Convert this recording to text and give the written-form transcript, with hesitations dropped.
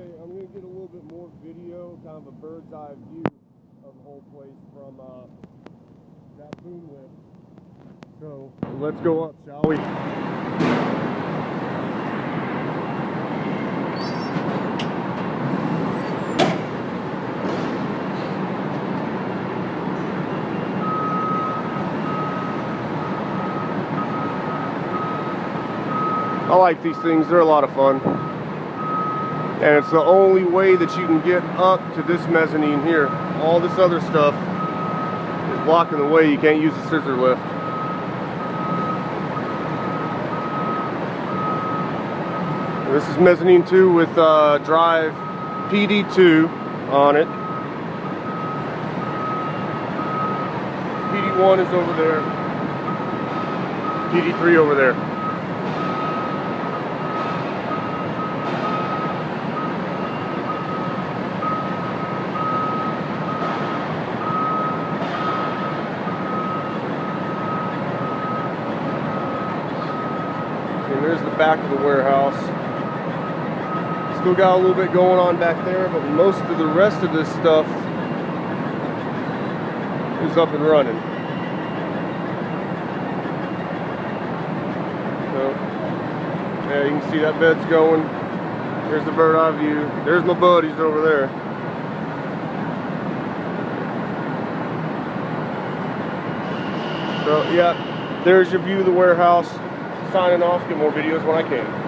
Okay, I'm going to get a little bit more video, kind of a bird's eye view of the whole place from that boom lift. So let's go up, shall we? I like these things, they're a lot of fun. And it's the only way that you can get up to this mezzanine here. All this other stuff is blocking the way. You can't use the scissor lift. This is mezzanine 2 with drive PD2 on it. PD1 is over there. PD3 over there. And there's the back of the warehouse. Still got a little bit going on back there, but most of the rest of this stuff is up and running. So, yeah, you can see that bed's going. There's the bird eye view. There's my buddies over there. So, yeah, there's your view of the warehouse. Signing off, get more videos when I can.